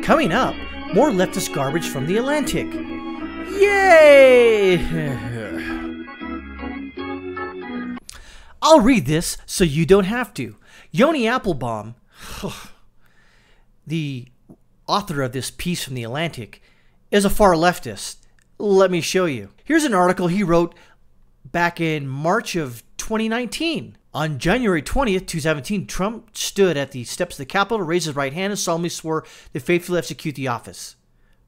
Coming up, more leftist garbage from the Atlantic. Yay! I'll read this so you don't have to. Yoni Applebaum, the author of this piece from the Atlantic, is a far leftist. Let me show you. Here's an article he wrote back in March of 2019. On January 20th, 2017, Trump stood at the steps of the Capitol, raised his right hand, and solemnly swore to faithfully execute the office.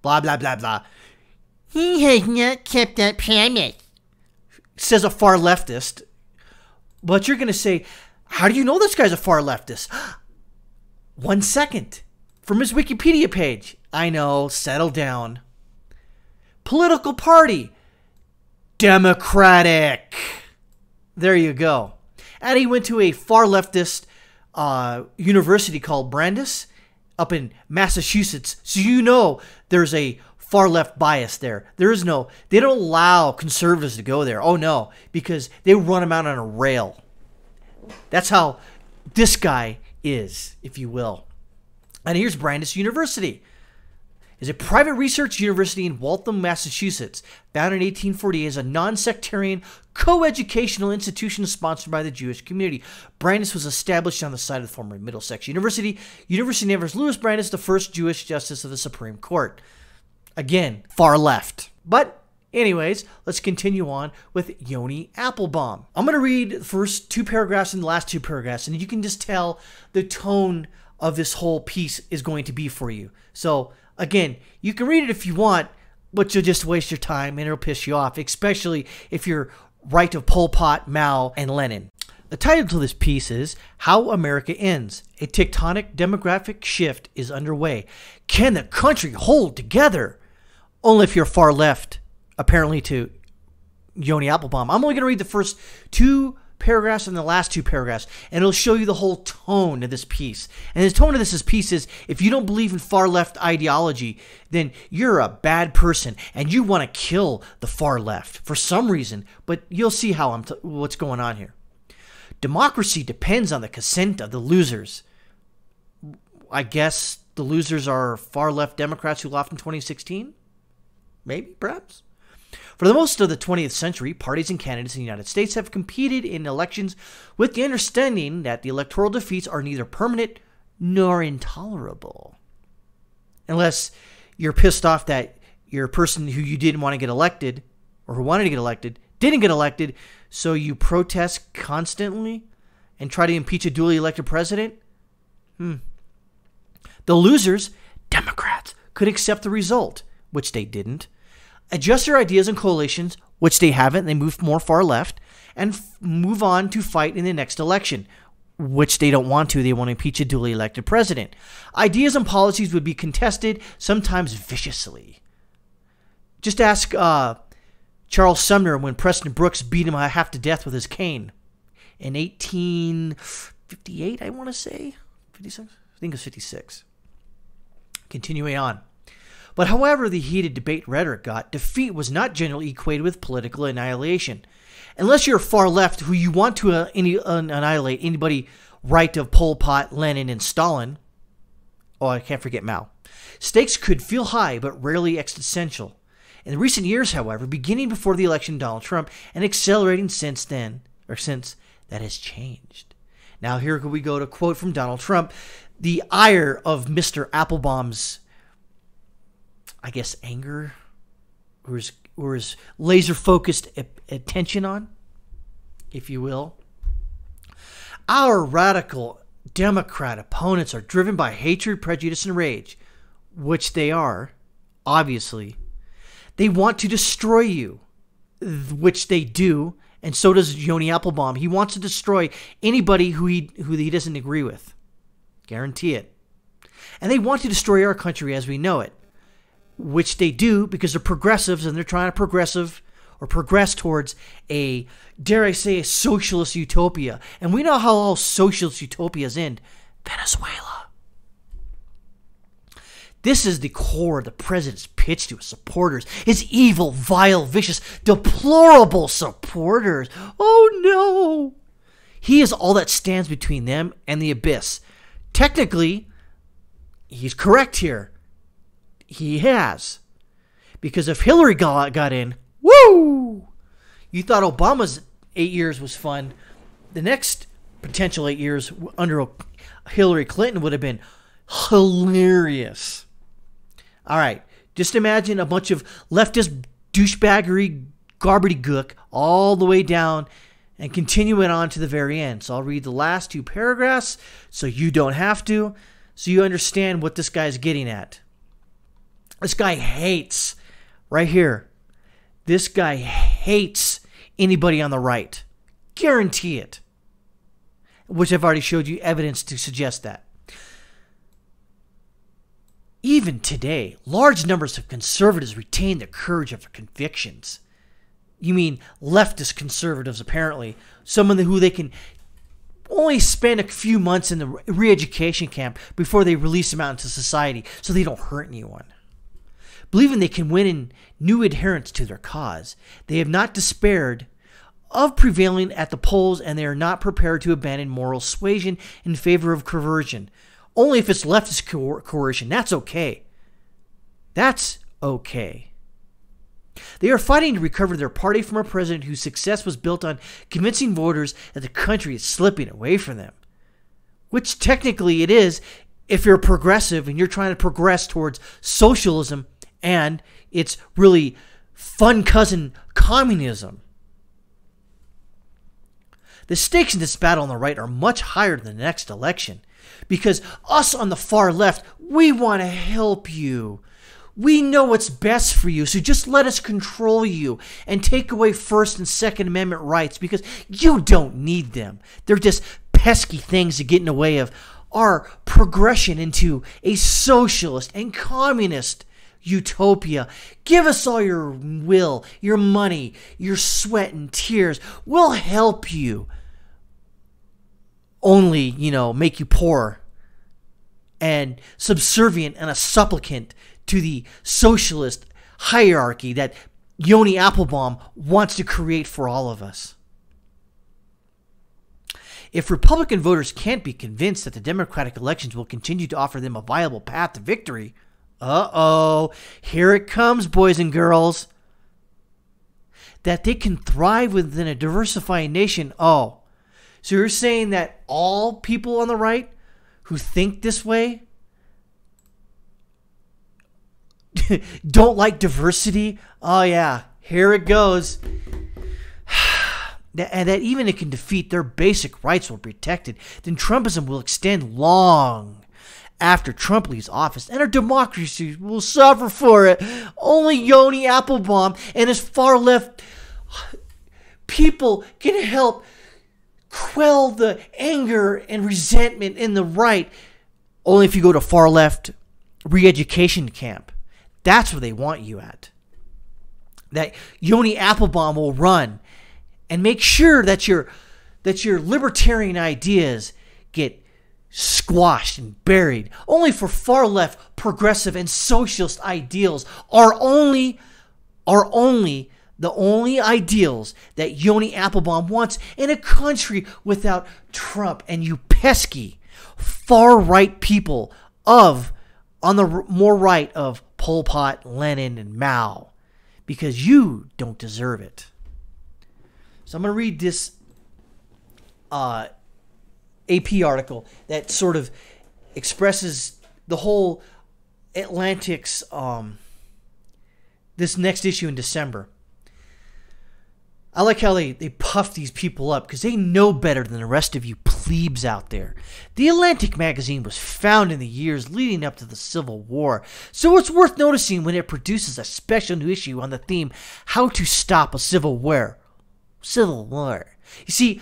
Blah, blah, blah, blah. He has not kept that promise, says a far leftist. But you're going to say, how do you know this guy's a far leftist? 1 second. From his Wikipedia page. I know, settle down. Political party. Democratic. There you go. And he went to a far leftist university called Brandeis up in Massachusetts. So you know there's a far left bias there. They don't allow conservatives to go there. Oh no, because they run them out on a rail. That's how this guy is, if you will. And here's Brandeis University. Is a private research university in Waltham, Massachusetts, founded in 1848 as a non-sectarian co-educational institution sponsored by the Jewish community. Brandeis was established on the site of the former Middlesex University. University named Louis Brandeis, the first Jewish justice of the Supreme Court. Again, far left. But anyways, let's continue on with Yoni Applebaum. I'm going to read the first 2 paragraphs and the last 2 paragraphs, and you can just tell the tone of this whole piece is going to be for you. So again, you can read it if you want, but you'll just waste your time and it'll piss you off, especially if you're right of Pol Pot, Mao, and Lenin. The title to this piece is How America Ends. A tectonic demographic shift is underway. Can the country hold together? Only if you're far left, apparently, to Yoni Applebaum. I'm only going to read the first 2 paragraphs and the last 2 paragraphs, and it'll show you the whole tone of this piece. And the tone of this piece is, if you don't believe in far left ideology, then you're a bad person and you want to kill the far left for some reason. But you'll see how what's going on here. Democracy depends on the consent of the losers. I guess the losers are far left Democrats who lost in 2016. Maybe, perhaps. For the most of the 20th century, parties and candidates in the United States have competed in elections with the understanding that the electoral defeats are neither permanent nor intolerable. Unless you're pissed off that your person who you didn't want to get elected, or who wanted to get elected, didn't get elected, so you protest constantly and try to impeach a duly elected president? The losers, Democrats, could accept the result, which they didn't. Adjust their ideas and coalitions, which they haven't. They move more far left, and move on to fight in the next election, which they don't want to. They want to impeach a duly elected president. Ideas and policies would be contested, sometimes viciously. Just ask Charles Sumner when Preston Brooks beat him half to death with his cane in 1858, I want to say. 56? I think it was 56. Continuing on. But however the heated debate rhetoric got, defeat was not generally equated with political annihilation. Unless you're far left who you want to annihilate anybody right of Pol Pot, Lenin, and Stalin. Oh, I can't forget Mao. Stakes could feel high, but rarely existential. In recent years, however, beginning before the election of Donald Trump and accelerating since then, that has changed. Now here we go to quote from Donald Trump. The ire of Mr. Applebaum's, I guess, anger, or his laser-focused attention on, if you will. Our radical Democrat opponents are driven by hatred, prejudice, and rage, which they are, obviously. They want to destroy you, which they do, and so does Yoni Applebaum. He wants to destroy anybody who he doesn't agree with. Guarantee it. And they want to destroy our country as we know it, which they do because they're progressives and they're trying to progress towards a, dare I say, a socialist utopia. And we know how all socialist utopias end. Venezuela. This is the core of the president's pitch to his supporters. His evil, vile, vicious, deplorable supporters. Oh no! He is all that stands between them and the abyss. Technically, he's correct here. He has. Because if Hillary got in, woo! You thought Obama's 8 years was fun. The next potential 8 years under Hillary Clinton would have been hilarious. All right. Just imagine a bunch of leftist douchebaggery, gobbledygook all the way down and continue it on to the very end. So I'll read the last 2 paragraphs so you don't have to, so you understand what this guy's getting at. This guy hates, right here, this guy hates anybody on the right. Guarantee it. Which I've already showed you evidence to suggest that. Even today, large numbers of conservatives retain the courage of their convictions. You mean leftist conservatives, apparently. Someone who they can only spend a few months in the re-education camp before they release them out into society so they don't hurt anyone. Believing they can win in new adherents to their cause, they have not despaired of prevailing at the polls, and they are not prepared to abandon moral suasion in favor of coercion. Only if it's leftist coercion. That's okay. That's okay. They are fighting to recover their party from a president whose success was built on convincing voters that the country is slipping away from them. Which technically it is if you're a progressive and you're trying to progress towards socialism and it's really fun cousin communism. The stakes in this battle on the right are much higher than the next election. Because us on the far left, we want to help you. We know what's best for you, so just let us control you and take away First and Second Amendment rights because you don't need them. They're just pesky things that get in the way of our progression into a socialist and communist utopia. Give us all your will, your money, your sweat and tears. We'll help you. Only, make you poor and subservient and a supplicant to the socialist hierarchy that Yoni Applebaum wants to create for all of us. If Republican voters can't be convinced that the Democratic elections will continue to offer them a viable path to victory, here it comes, boys and girls, that they can thrive within a diversifying nation. So you're saying that all people on the right who think this way don't like diversity? Oh yeah, here it goes. And that even it can defeat their basic rights will be protected, then Trumpism will extend long after Trump leaves office, and our democracy will suffer for it. Only Yoni Applebaum and his far left people can help quell the anger and resentment in the right. Only if you go to far left re-education camp. That's where they want you at. That Yoni Applebaum will run and make sure that your libertarian ideas get squashed and buried. Only for far left, progressive, and socialist ideals are only the only ideals that Yoni Applebaum wants in a country without Trump and you pesky far-right people on the more right of Pol Pot, Lenin, and Mao, because you don't deserve it. So I'm going to read this AP article that sort of expresses the whole Atlantic's this next issue in December. I like how they puff these people up because they know better than the rest of you plebes out there. The Atlantic magazine was founded in the years leading up to the Civil War, so it's worth noticing when it produces a special new issue on the theme, How to Stop a Civil War. Civil War. You see,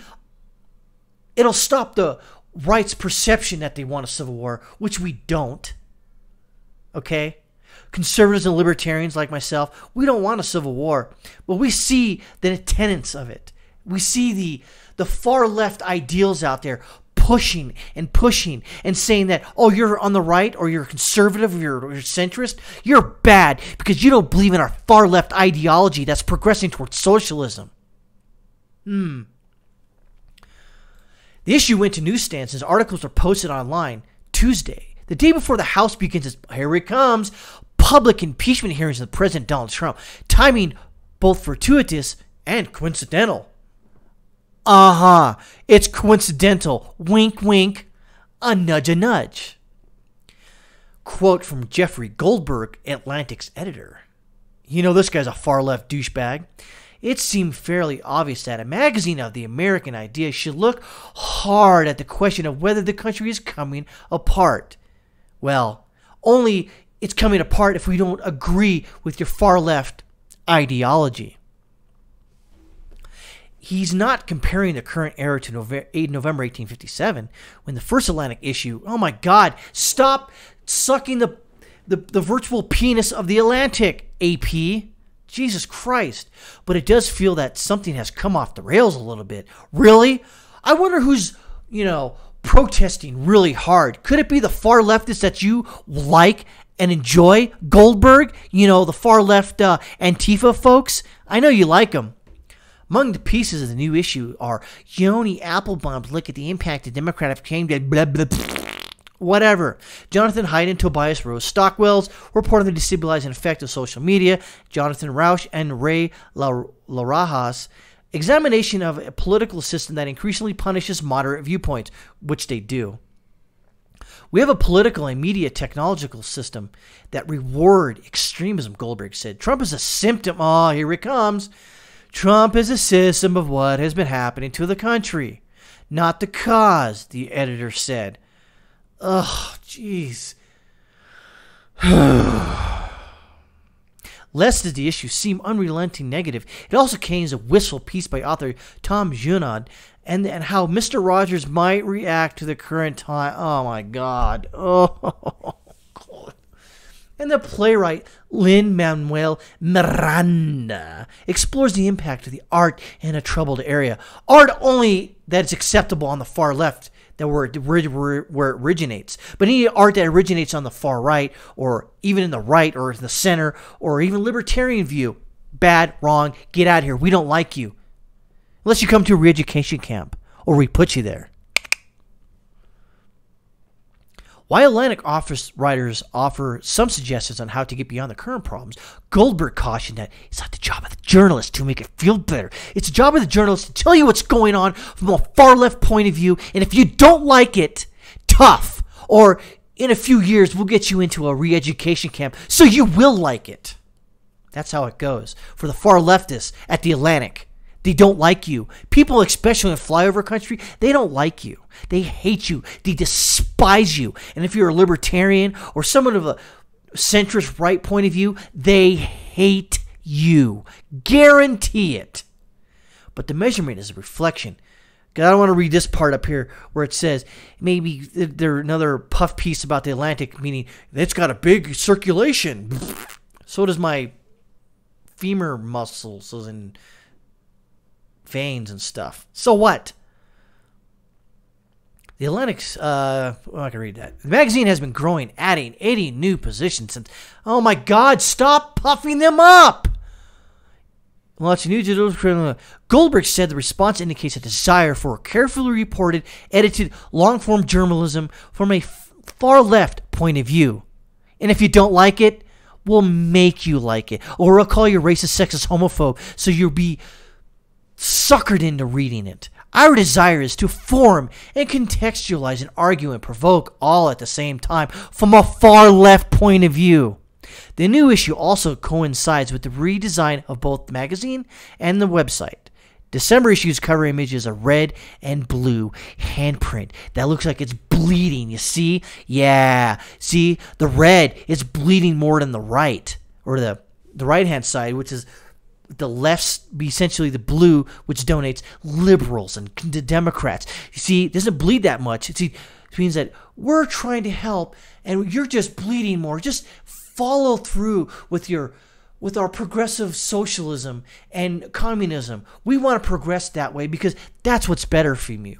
it'll stop the right's perception that they want a civil war, which we don't. Okay? Conservatives and libertarians like myself, we don't want a civil war, but we see the tenets of it. We see the far left ideals out there pushing and saying that, you're on the right or you're conservative or you're centrist. You're bad because you don't believe in our far left ideology that's progressing towards socialism. The issue went to newsstands as articles were posted online Tuesday, the day before the House begins its, here it comes, public impeachment hearings of President Donald Trump. Timing both fortuitous and coincidental. It's coincidental. Wink, wink. A nudge, a nudge. Quote from Jeffrey Goldberg, Atlantic's editor. You know, this guy's a far-left douchebag. It seemed fairly obvious that a magazine of the American idea should look hard at the question of whether the country is coming apart. Well, only it's coming apart if we don't agree with your far-left ideology. He's not comparing the current era to November 1857, when the first Atlantic issue, oh my God, stop sucking the virtual penis of the Atlantic, AP. Jesus Christ. But it does feel that something has come off the rails a little bit. Really? I wonder who's, protesting really hard. Could it be the far leftists that you like and enjoy? Goldberg? The far left Antifa folks? I know you like them. Among the pieces of the new issue are Yoni Applebaum's look at the impact of Democratic change, blah, blah, blah. Whatever. Jonathan Haidt and Tobias Rose Stockwell's report on the destabilizing effect of social media. Jonathan Rauch and Ray LaRajas' examination of a political system that increasingly punishes moderate viewpoints, which they do. We have a political and media technological system that reward extremism, Goldberg said. Trump is a symptom. Oh, here it comes. Trump is a system of what has been happening to the country, not the cause, the editor said. Ugh, jeez. Lest as the issue seem unrelenting negative, it also contains a wistful piece by author Tom Junod and how Mr. Rogers might react to the current time. Oh, my God. Oh, God. And the playwright Lin-Manuel Miranda explores the impact of the art in a troubled area. Art only that is acceptable on the far left, that where it originates. But any art that originates on the far right, or even in the right, or in the center, or even libertarian view, bad, wrong, get out of here, we don't like you. Unless you come to a re-education camp, or we put you there. While Atlantic office writers offer some suggestions on how to get beyond the current problems, Goldberg cautioned that it's not the job of the journalist to make it feel better. It's the job of the journalist to tell you what's going on from a far-left point of view, and if you don't like it, tough. Or in a few years, we'll get you into a re-education camp so you will like it. That's how it goes for the far leftists at the Atlantic. They don't like you. People, especially in flyover country, they don't like you. They hate you. They despise you. And if you're a libertarian or someone of a centrist right point of view, they hate you. Guarantee it. But the measurement is a reflection. I don't want to read this part up here where it says maybe there's another puff piece about the Atlantic, meaning it's got a big circulation. So does my femur muscles and veins and stuff. So what? The Atlantic's, I can read that. The magazine has been growing, adding 80 new positions since, oh my God, stop puffing them up! Launching new digital. Goldberg said the response indicates a desire for carefully reported, edited, long-form journalism from a far left point of view. And if you don't like it, we'll make you like it. Or we'll call you racist, sexist, homophobe, so you'll be suckered into reading it. Our desire is to form and contextualize and argue and provoke all at the same time from a far left point of view. The new issue also coincides with the redesign of both the magazine and the website. December issue's cover image is a red and blue handprint that looks like it's bleeding. You see? Yeah. See? The red is bleeding more than the right, or the right-hand side, which is the left's essentially the blue, which donates liberals and the Democrats. You see, it doesn't bleed that much. It means that we're trying to help, and you're just bleeding more. Just follow through with our progressive socialism and communism. We want to progress that way because that's what's better for you.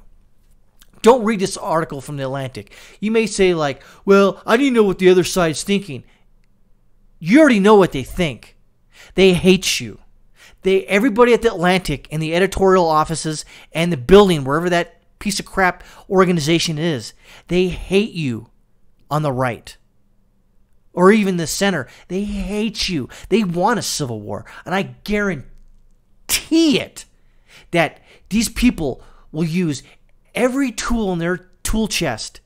Don't read this article from the Atlantic. You may say like, well, I didn't know what the other side's thinking. You already know what they think. They hate you. Everybody at the Atlantic and the editorial offices and the building, wherever that piece of crap organization is, they hate you on the right. or even the center. They hate you. They want a civil war. And I guarantee it that these people will use every tool in their tool chest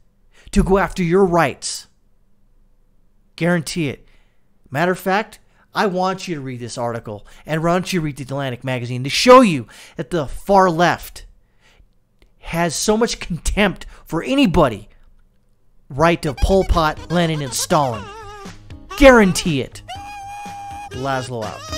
to go after your rights. Guarantee it. Matter of fact, I want you to read this article, and why don't you read the Atlantic magazine to show you that the far left has so much contempt for anybody right of Pol Pot, Lenin, and Stalin. Guarantee it. Laszlo out.